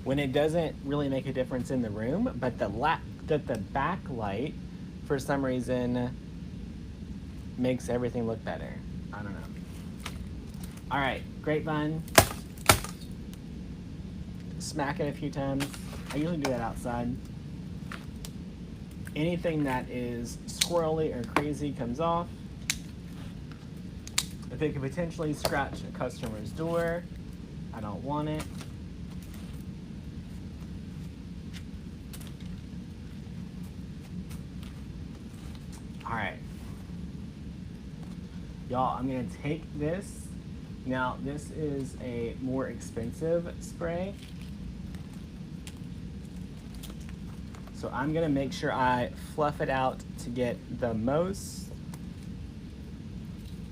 when it doesn't really make a difference in the room, but the backlight, for some reason, makes everything look better. I don't know. All right, grapevine. Smack it a few times. I usually do that outside. Anything that is squirrely or crazy comes off. If it could potentially scratch a customer's door, I don't want it. All right. Y'all, I'm gonna take this. Now, this is a more expensive spray. So I'm gonna make sure I fluff it out to get the most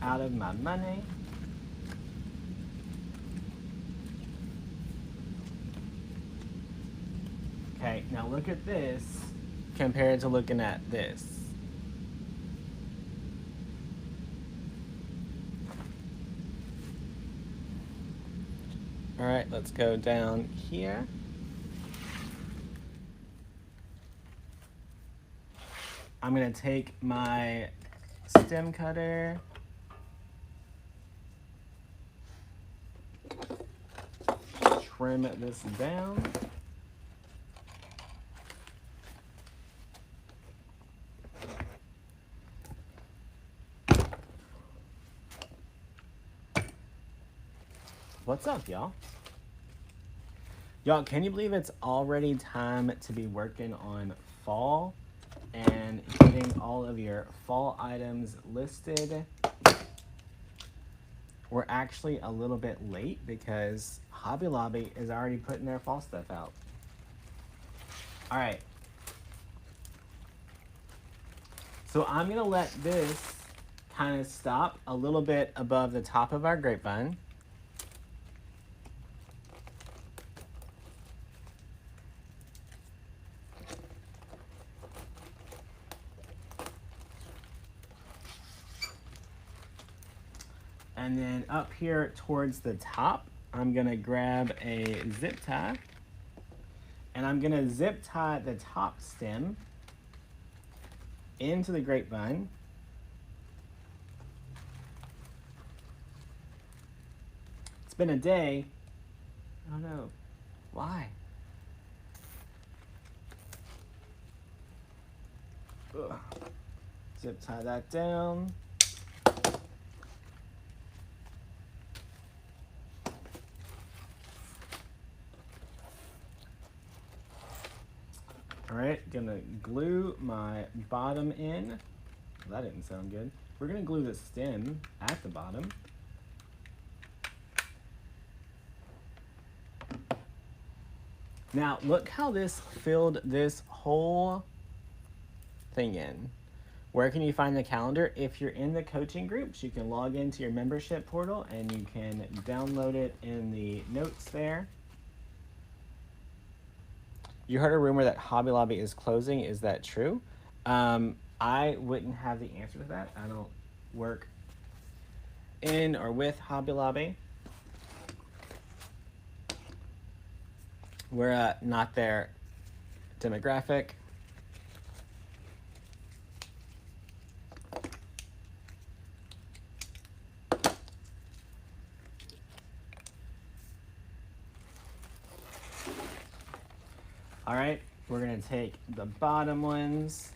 out of my money. Okay, now look at this compared to looking at this. All right, let's go down here. I'm gonna take my stem cutter, trim this down. What's up, y'all? Y'all, can you believe it's already time to be working on fall and getting all of your fall items listed? We're actually a little bit late because Hobby Lobby is already putting their fall stuff out. All right. So I'm gonna let this kind of stop a little bit above the top of our grapevine. And then up here towards the top, I'm gonna grab a zip tie and I'm gonna zip tie the top stem into the grapevine. It's been a day. I don't know why. Ugh. Zip tie that down. All right, gonna glue my bottom in. Well, that didn't sound good. We're gonna glue the stem at the bottom. Now, look how this filled this whole thing in. Where can you find the calendar? If you're in the coaching groups, you can log into your membership portal and you can download it in the notes there. You heard a rumor that Hobby Lobby is closing. Is that true? I wouldn't have the answer to that. I don't work in or with Hobby Lobby. We're not their demographic. All right, we're gonna take the bottom ones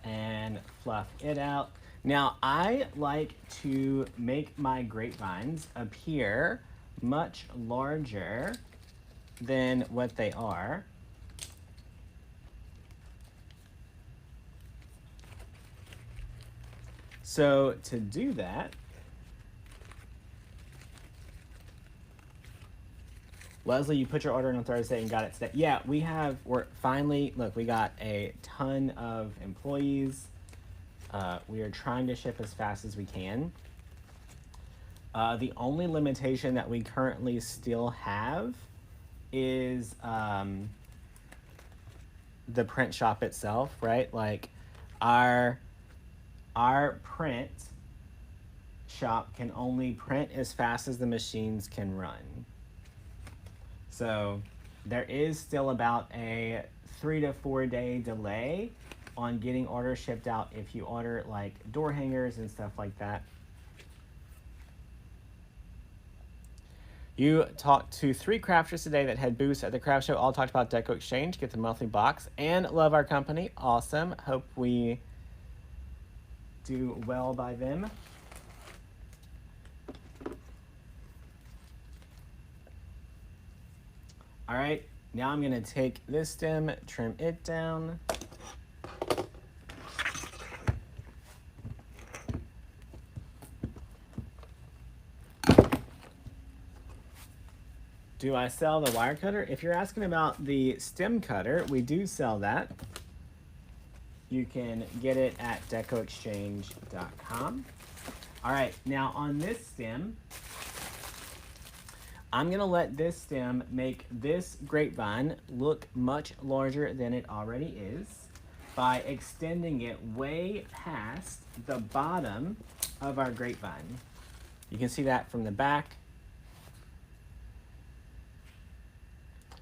and fluff it out. Now, I like to make my grapevines appear much larger than what they are. So to do that, Leslie, you put your order in on Thursday and got it today. Yeah, we're finally, look, we got a ton of employees. We are trying to ship as fast as we can. The only limitation that we currently still have is the print shop itself, right? Like our print shop can only print as fast as the machines can run. So there is still about a 3 to 4 day delay on getting orders shipped out if you order like door hangers and stuff like that. You talked to 3 crafters today that had booths at the craft show. All talked about Deco Exchange, get the monthly box, and love our company. Awesome. Hope we do well by them. All right, now I'm gonna take this stem, trim it down. Do I sell the wire cutter? If you're asking about the stem cutter, we do sell that. You can get it at decoexchange.com. All right, now on this stem, I'm gonna let this stem make this grapevine look much larger than it already is by extending it way past the bottom of our grapevine. You can see that from the back.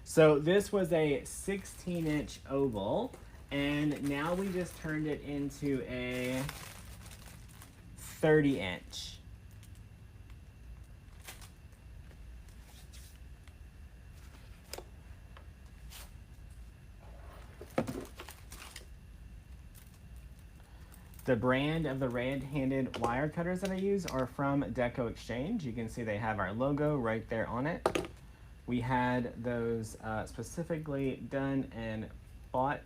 So this was a 16-inch oval, and now we just turned it into a 30-inch. The brand of the red-handed wire cutters that I use are from Deco Exchange. You can see they have our logo right there on it. We had those specifically done and bought.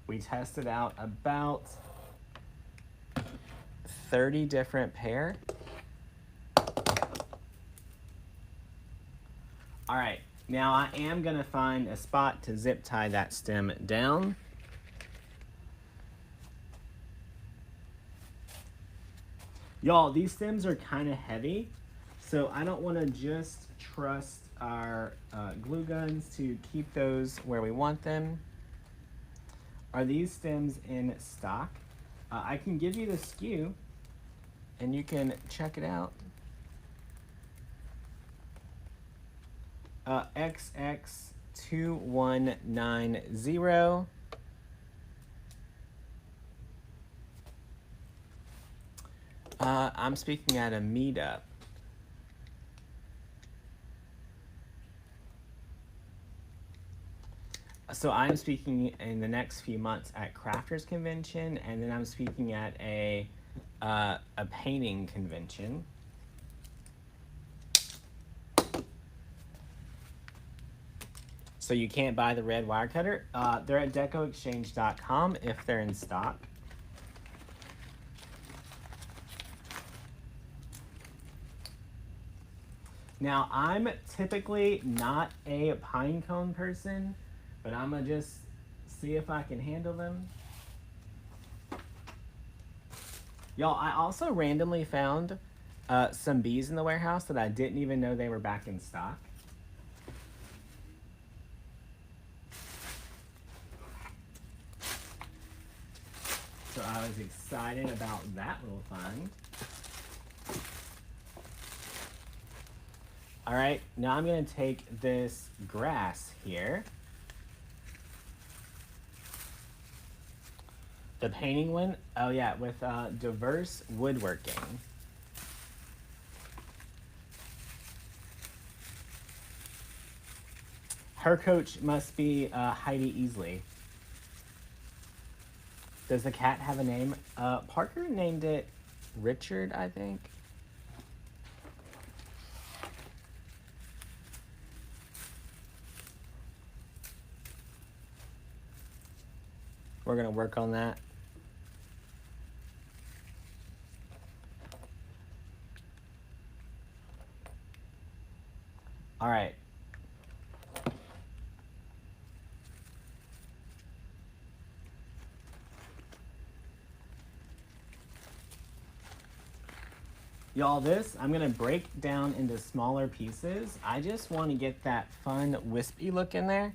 We tested out about 30 different pair. All right, now I am gonna find a spot to zip tie that stem down. Y'all, these stems are kind of heavy, so I don't want to just trust our glue guns to keep those where we want them. Are these stems in stock? I can give you the SKU, and you can check it out. XX2190. I'm speaking at a meetup. So I'm speaking in the next few months at Crafters Convention, and then I'm speaking at a painting convention. So you can't buy the red wire cutter. They're at decoexchange.com if they're in stock. Now, I'm typically not a pine cone person, but I'm gonna just see if I can handle them. Y'all, I also randomly found some bees in the warehouse that I didn't even know they were back in stock. So I was excited about that little find. All right, now I'm gonna take this grass here. The painting one, oh yeah, with diverse woodworking. Her coach must be Heidi Easley. Does the cat have a name? Parker named it Richard, I think. We're gonna work on that. All right. Y'all, this I'm gonna break down into smaller pieces. I just want to get that fun wispy look in there.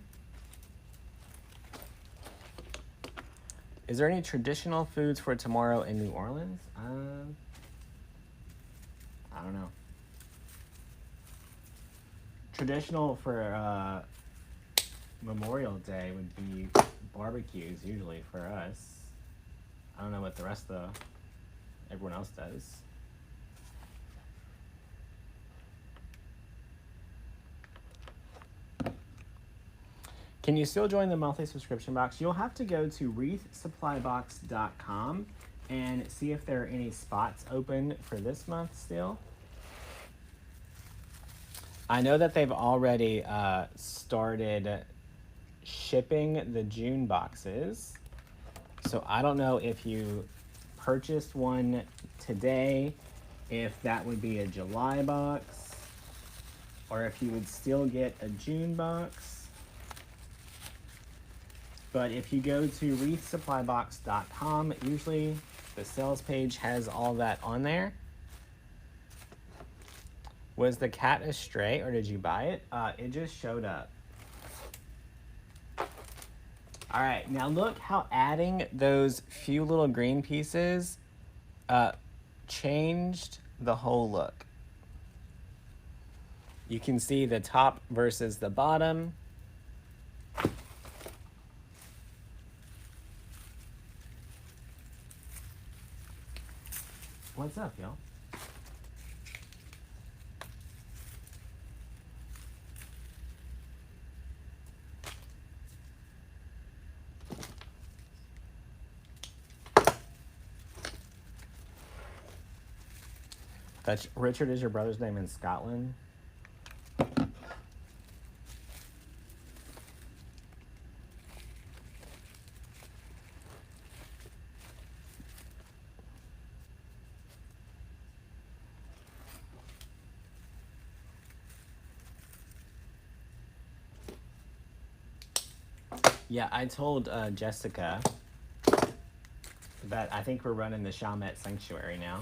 Is there any traditional foods for tomorrow in New Orleans? I don't know. Traditional for Memorial Day would be barbecues usually for us. I don't know what the rest of everyone else does. Can you still join the monthly subscription box? You'll have to go to wreathsupplybox.com and see if there are any spots open for this month still. I know that they've already started shipping the June boxes. So I don't know if you purchased one today, if that would be a July box, or if you would still get a June box. But if you go to wreathsupplybox.com, usually the sales page has all that on there. Was the cat a stray or did you buy it? It just showed up. All right, now look how adding those few little green pieces changed the whole look. You can see the top versus the bottom. What's up, y'all? That's Richard is your brother's name in Scotland? Yeah, I told Jessica that I think we're running the Chalmette Sanctuary now.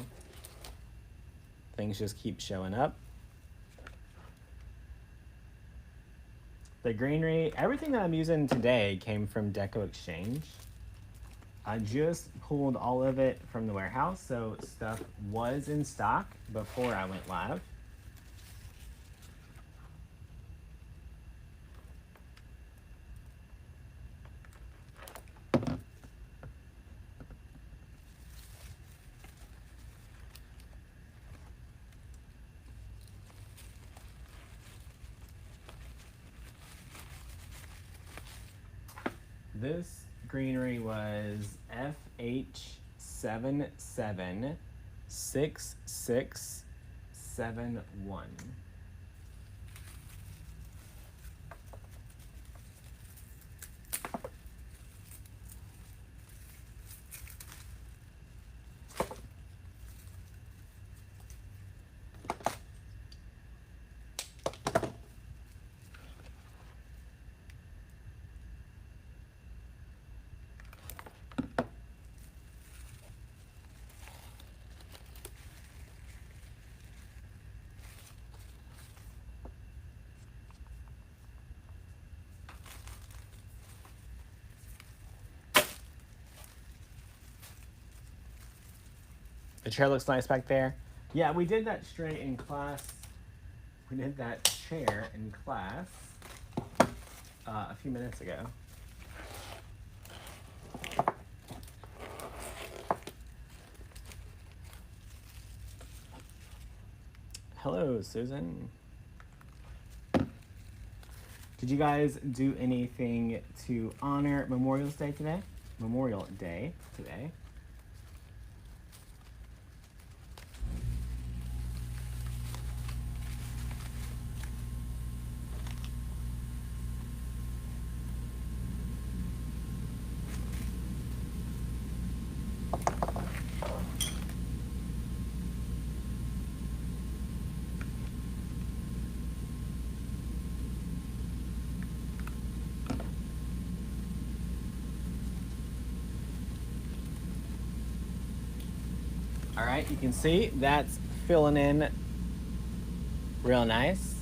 Things just keep showing up. The greenery, everything that I'm using today came from Deco Exchange. I just pulled all of it from the warehouse, so stuff was in stock before I went live. This greenery was FH776671. The chair looks nice back there. Yeah, we did that straight in class. We did that chair in class a few minutes ago. Hello, Susan. Did you guys do anything to honor Memorial Day today? Memorial Day today. All right, you can see that's filling in real nice.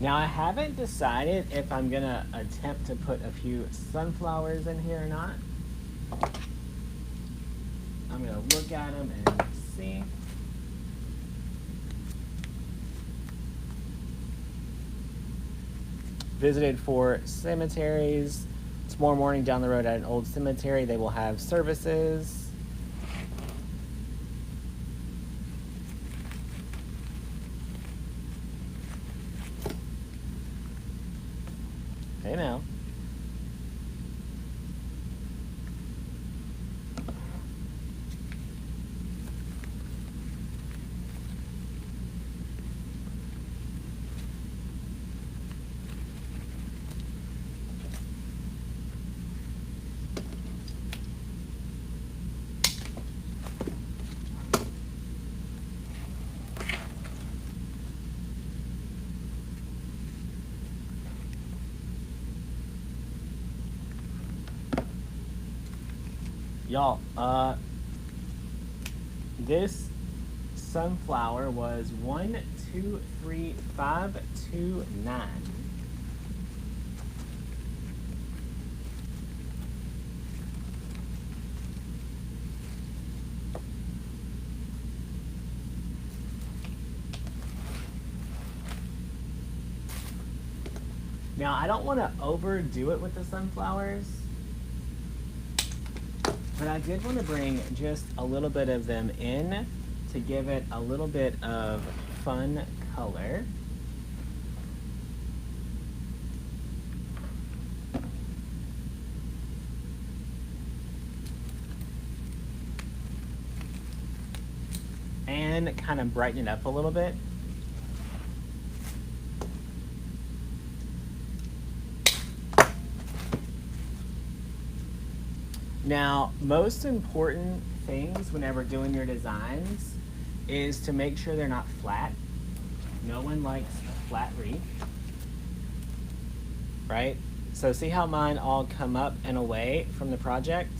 Now I haven't decided if I'm gonna attempt to put a few sunflowers in here or not. I'm gonna look at them and see. Visited 4 cemeteries. Tomorrow morning down the road at an old cemetery, they will have services. Hey now. Y'all, this sunflower was 1, 2, 3, 5, 2, 9. Now, I don't want to overdo it with the sunflowers, but I did want to bring just a little bit of them in to give it a little bit of fun color. And kind of brighten it up a little bit. Now, most important things whenever doing your designs is to make sure they're not flat. No one likes a flat wreath, right? So see how mine all come up and away from the project?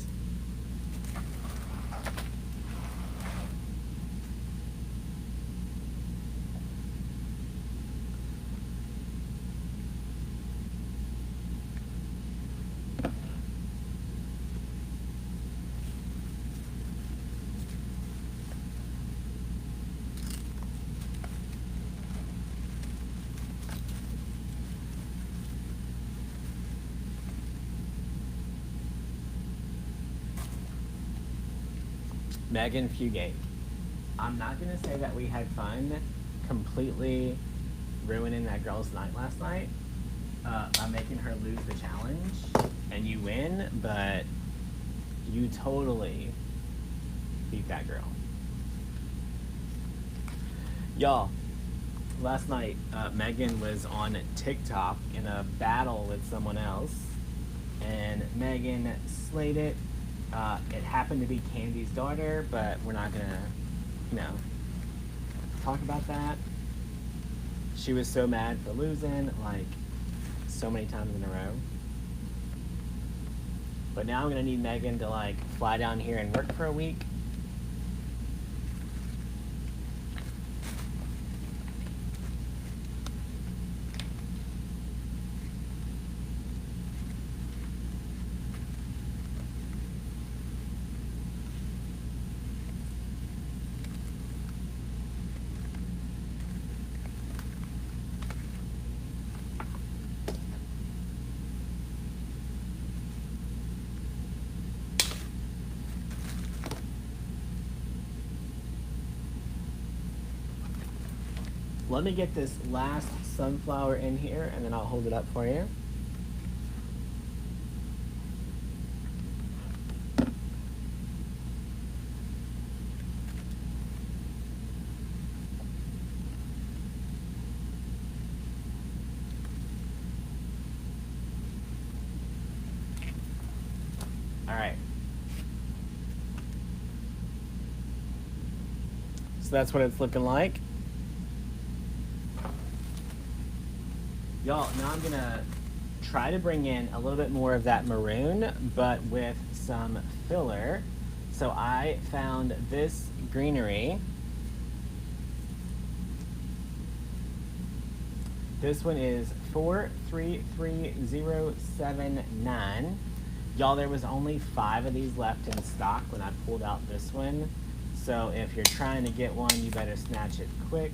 Megan Fugate. I'm not gonna say that we had fun completely ruining that girl's night last night by making her lose the challenge and you win, but you totally beat that girl. Y'all, last night Megan was on TikTok in a battle with someone else, and Megan slayed it. It happened to be Candy's daughter, but we're not gonna, talk about that. She was so mad for losing, like, so many times in a row. But now I'm gonna need Megan to, like, fly down here and work for a week. Let me get this last sunflower in here and then I'll hold it up for you. All right. So that's what it's looking like. Y'all, now I'm gonna try to bring in a little bit more of that maroon, but with some filler. So I found this Greenery. This one is 433079. Y'all, there was only 5 of these left in stock when I pulled out this one. So if you're trying to get one, you better snatch it quick.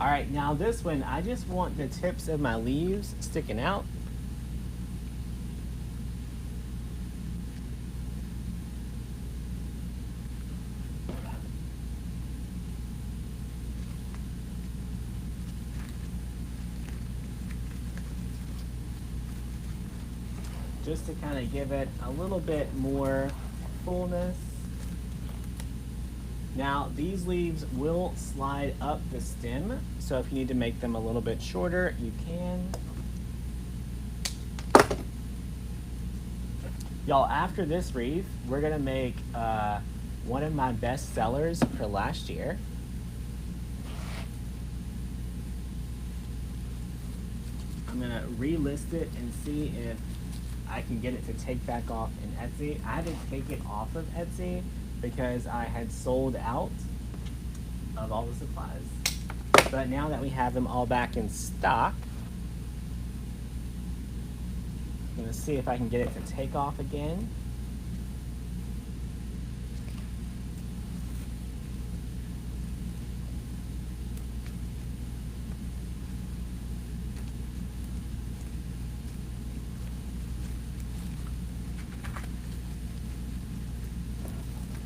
All right, now this one, I just want the tips of my leaves sticking out. Just to kind of give it a little bit more fullness. Now, these leaves will slide up the stem, so if you need to make them a little bit shorter, you can. Y'all, after this wreath, we're gonna make one of my best sellers for last year. I'm gonna relist it and see if I can get it to take back off in Etsy. I had to take it off of Etsy because I had sold out of all the supplies. But now that we have them all back in stock, I'm gonna see if I can get it to take off again.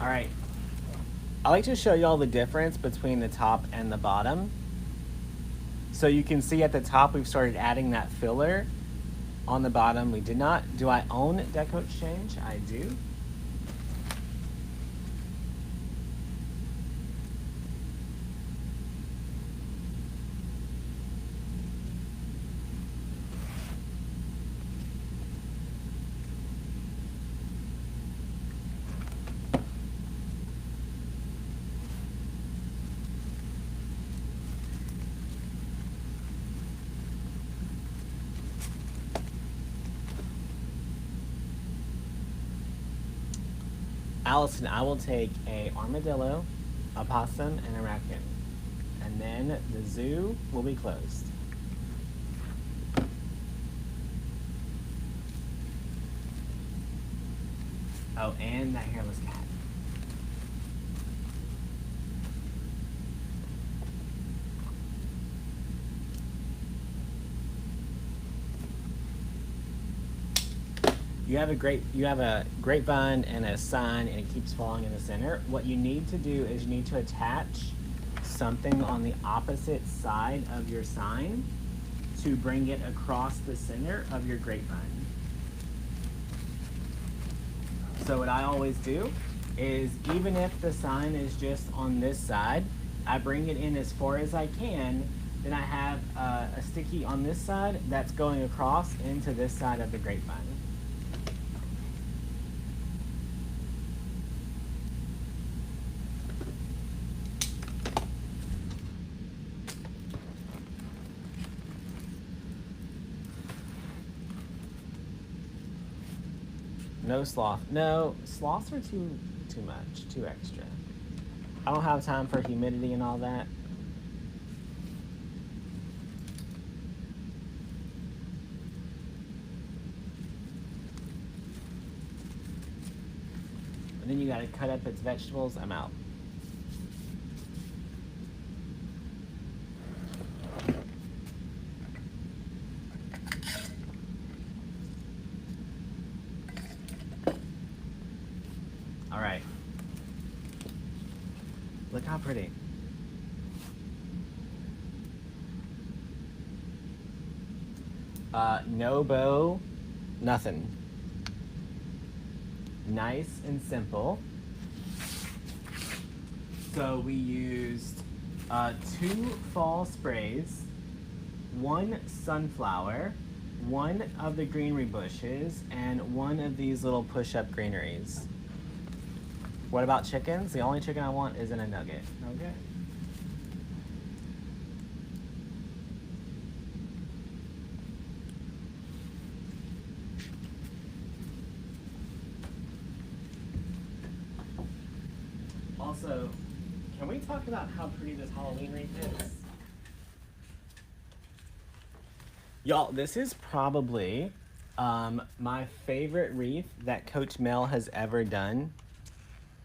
All right, I like to show y'all the difference between the top and the bottom. So you can see at the top, we've started adding that filler. On the bottom, we did not. Do I own Deco Exchange? I do. Allison, I will take a armadillo, a possum, and a raccoon. And then the zoo will be closed. Oh, and that hairless cat. You have a grapevine and a sign, and it keeps falling in the center. What you need to do is you need to attach something on the opposite side of your sign to bring it across the center of your grapevine. So what I always do is, even if the sign is just on this side, I bring it in as far as I can. Then I have a sticky on this side that's going across into this side of the grapevine. No sloth. No, sloths are too much, too extra. I don't have time for humidity and all that. And then you gotta cut up its vegetables. I'm out. All right. Look how pretty. No bow, nothing. Nice and simple. So we used 2 fall sprays one sunflower, one of the greenery bushes, and one of these little push-up greeneries. What about chickens? The only chicken I want is in a nugget. Okay. Also, can we talk about how pretty this Halloween wreath is? Y'all, this is probably my favorite wreath that Coach Mel has ever done.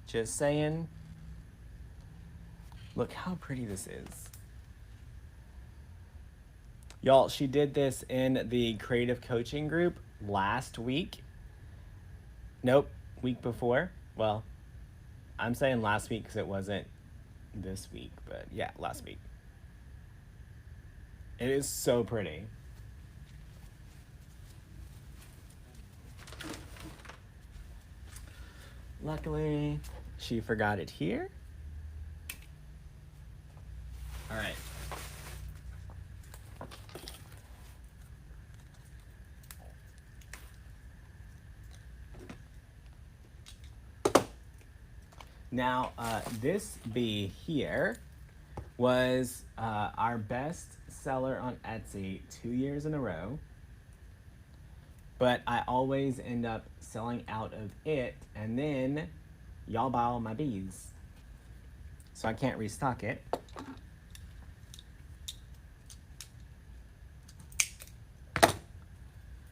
Just saying. Look how pretty this is. Y'all, she did this in the creative coaching group last week. Nope, week before. Well, I'm saying last week because it wasn't this week, but yeah, last week. It is so pretty. Luckily, she forgot it here. All right. Now, this bee here was our best seller on Etsy 2 years in a row. But I always end up selling out of it, and then y'all buy all my bees. So I can't restock it.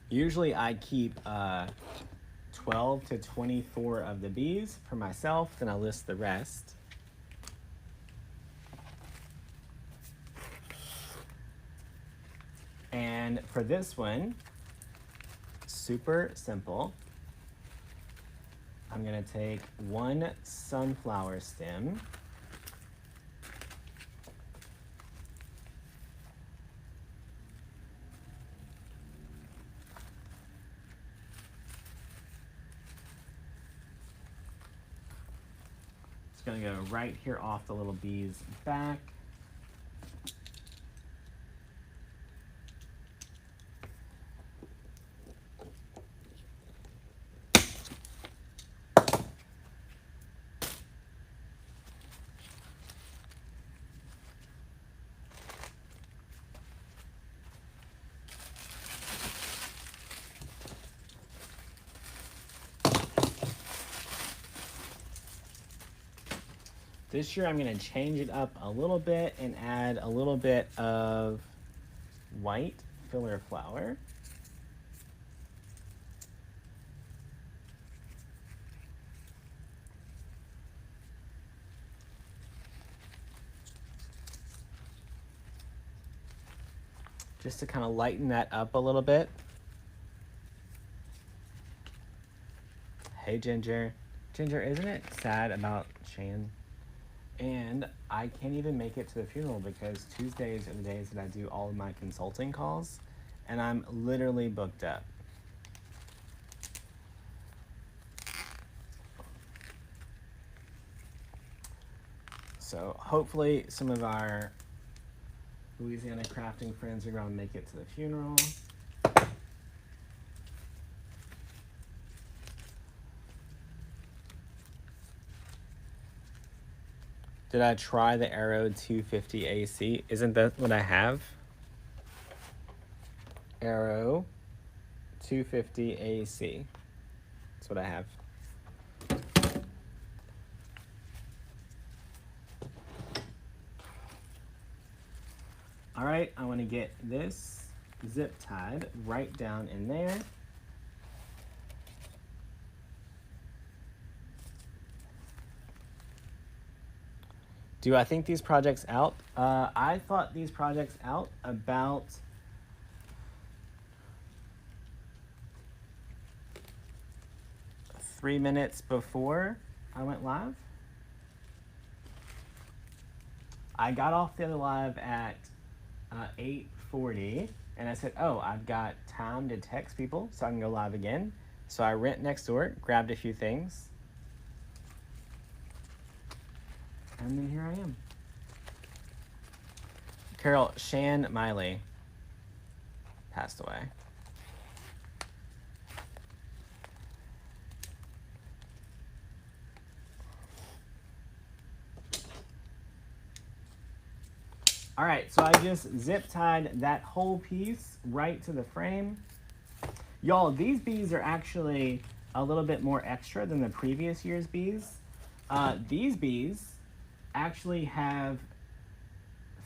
Usually I keep 12 to 24 of the bees for myself, then I list the rest. And for this one, super simple. I'm gonna take one sunflower stem, it's gonna go right here off the little bee's back. This year I'm going to change it up a little bit and add a little bit of white filler flower. Just to kind of lighten that up a little bit. Hey Ginger. Ginger, isn't it sad about Shan? And I can't even make it to the funeral because Tuesdays are the days that I do all of my consulting calls, and I'm literally booked up. So hopefully some of our Louisiana crafting friends are going to make it to the funeral. Did I try the Arrow 250 AC? Isn't that what I have? Arrow 250 AC. That's what I have. All right, I want to get this zip tied right down in there. Do I think these projects out? I thought these projects out about three minutes before I went live. I got off the other live at 8:40, and I said, oh, I've got time to text people so I can go live again. So I went next door, grabbed a few things, and then here I am. Carol, Shan Miley. passed away. All right, so I just zip tied that whole piece right to the frame. Y'all, these bees are actually a little bit more extra than the previous year's bees. These bees actually have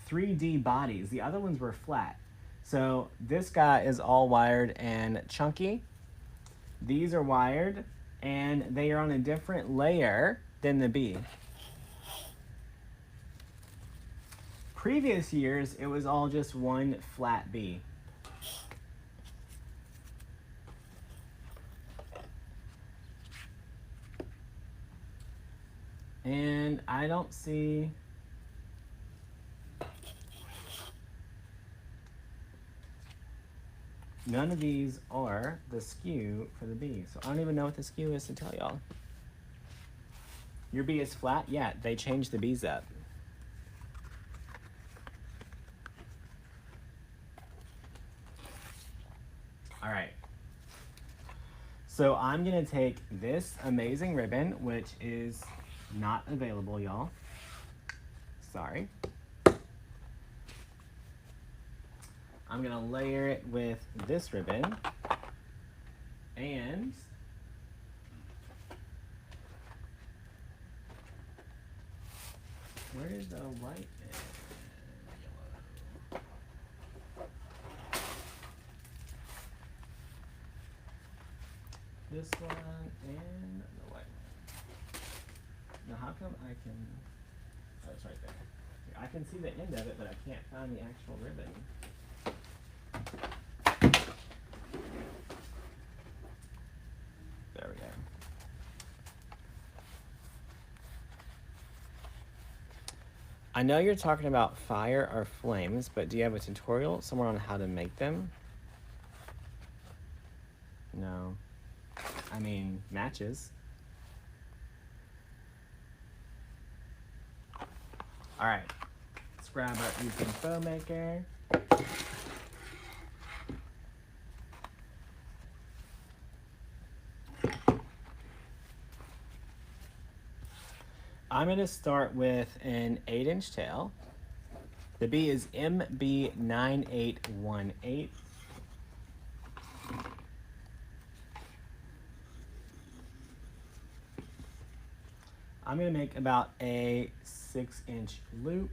3D bodies. The other ones were flat. So this guy is all wired and chunky. These are wired and they are on a different layer than the bee. Previous years, it was all just one flat bee. And I don't see none of these are the skew for the bee. So I don't even know what the skew is to tell y'all. Your bee is flat? Yeah, they changed the bees up. All right. So I'm gonna take this amazing ribbon, which is not available, y'all. Sorry. I'm gonna layer it with this ribbon and where is the white and yellow? This one and the white one. Now how come I can, oh, it's right there. I can see the end of it, but I can't find the actual ribbon. There we go. I know you're talking about fire or flames, but do you have a tutorial somewhere on how to make them? No. I mean, matches. All right, let's grab our Ethan bow maker. I'm gonna start with an 8-inch tail. The bee is MB9818. I'm gonna make about a 6-inch loop.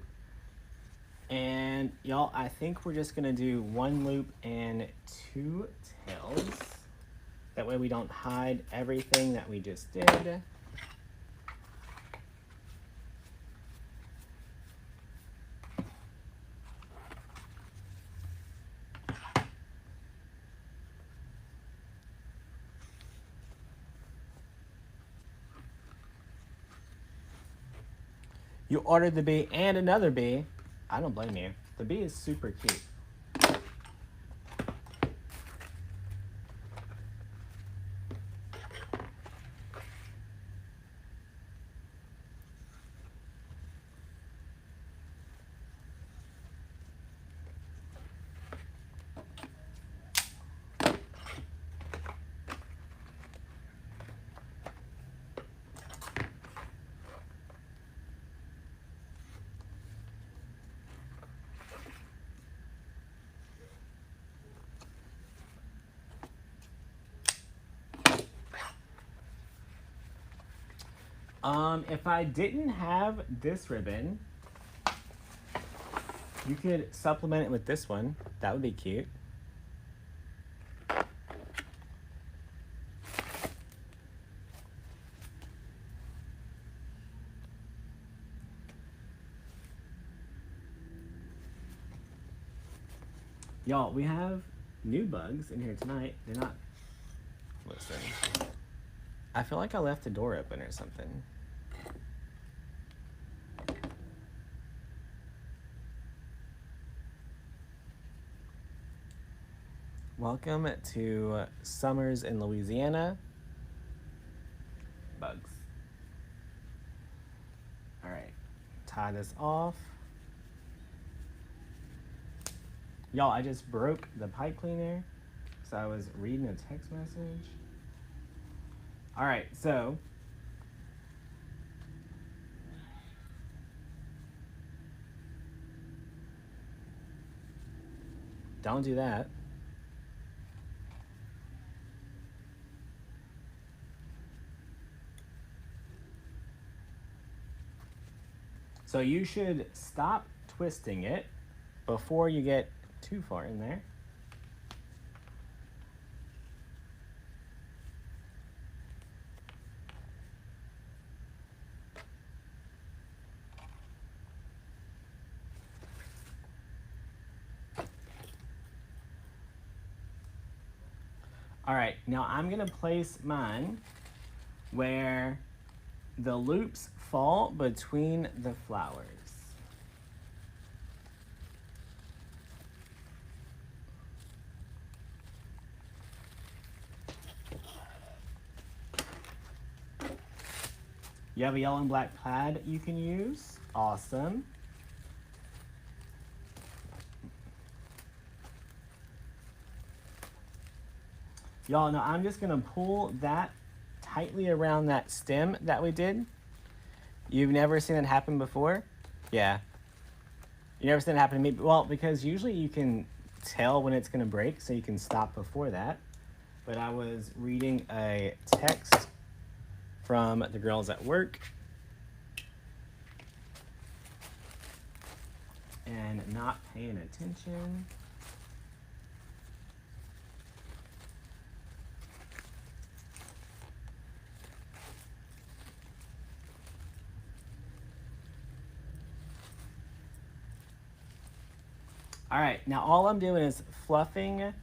And y'all, I think we're just gonna do 1 loop and 2 tails. That way we don't hide everything that we just did. You ordered the bee and another bee. I don't blame you. The bee is super cute. If I didn't have this ribbon, you could supplement it with this one. That would be cute. Y'all, we have new bugs in here tonight. They're not, listen. I feel like I left the door open or something. Welcome to Summers in Louisiana. Bugs. All right, tie this off. Y'all, I just broke the pipe cleaner. So I was reading a text message. All right, so don't do that. So you should stop twisting it before you get too far in there. All right, now I'm gonna place mine where the loops fall between the flowers. You have a yellow and black plaid you can use. Awesome. Y'all, now I'm just gonna pull that tightly around that stem that we did. You've never seen it happen before? Yeah. You never seen it happen to me? Well, because usually you can tell when it's gonna break, so you can stop before that. But I was reading a text from the girls at work and not paying attention. All right, now all I'm doing is fluffing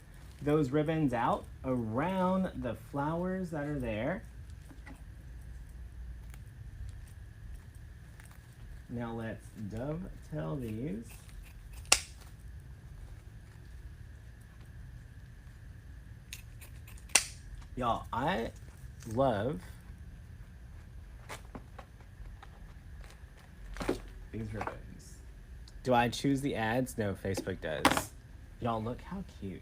those ribbons out around the flowers that are there. Now let's dovetail these. Y'all, I love these ribbons. Do I choose the ads? No, Facebook does. Y'all, look how cute.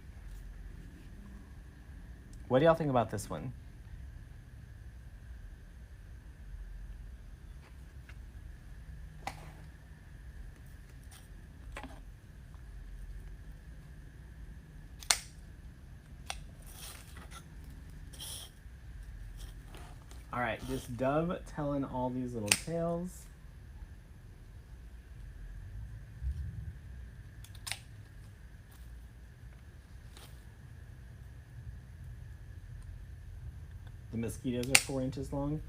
What do y'all think about this one? All right, just dovetailing all these little tails. The mosquitoes are 4 inches long.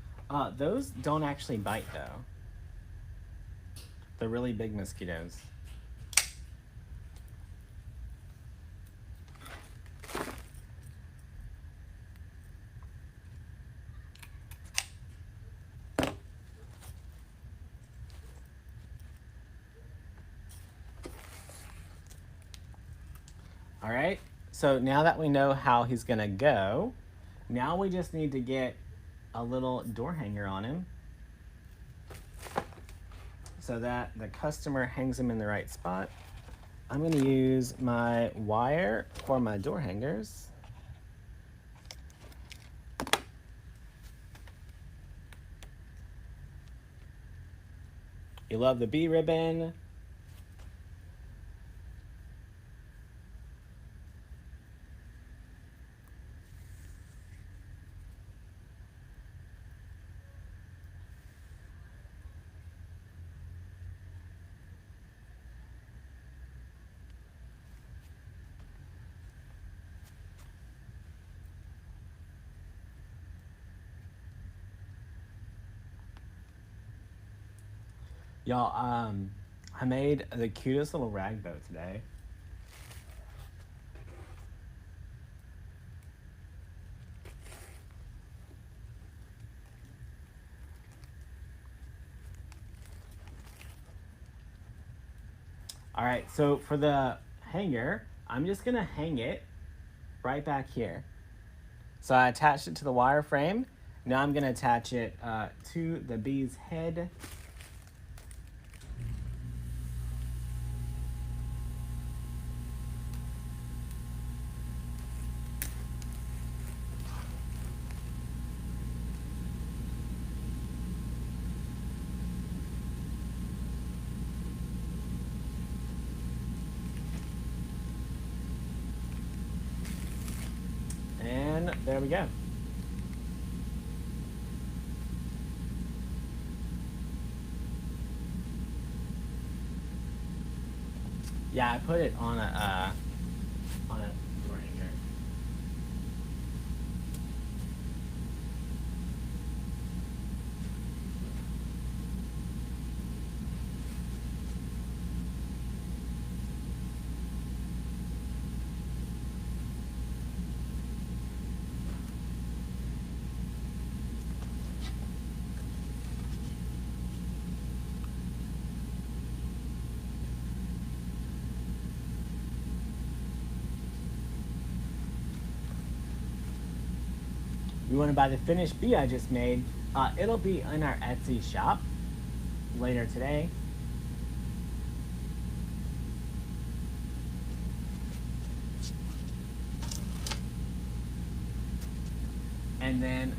Those don't actually bite though. They're really big mosquitoes. All right, so now that we know how he's gonna go, now we just need to get a little door hanger on him so that the customer hangs him in the right spot. I'm gonna use my wire for my door hangers. You love the bee ribbon. Y'all, I made the cutest little rag boat today. All right, so for the hanger, I'm just gonna hang it right back here. So I attached it to the wire frame. Now I'm gonna attach it to the bee's head. there we go. Yeah, I put it on a door hanger. You want to buy the finished bee I just made? It'll be in our Etsy shop later today. And then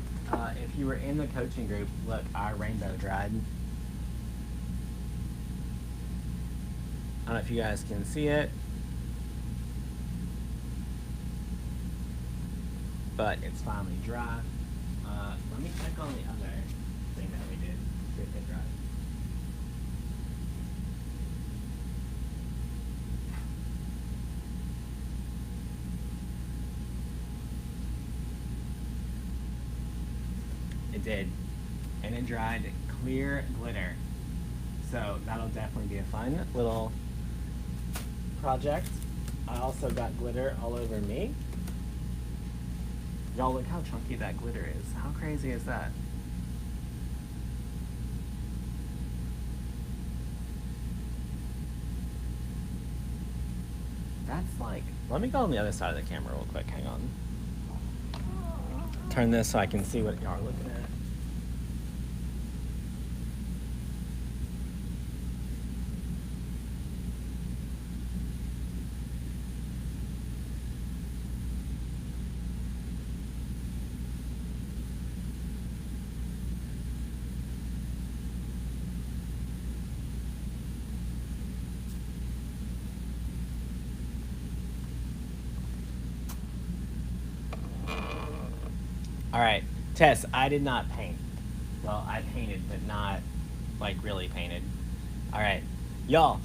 if you were in the coaching group, look, our rainbow dried. I don't know if you guys can see it, but it's finally dry. Let me check on the other thing that we did. See if it dried. It did, and it dried clear glitter. So that'll definitely be a fun little project. I also got glitter all over me. Y'all look how chunky that glitter is. How crazy is that? That's like, let me go on the other side of the camera real quick, hang on. Turn this so I can see what y'all are looking at. All right, Tess, I did not paint. Well, I painted, but not like really painted. All right, y'all,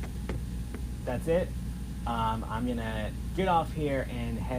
that's it. I'm gonna get off here and head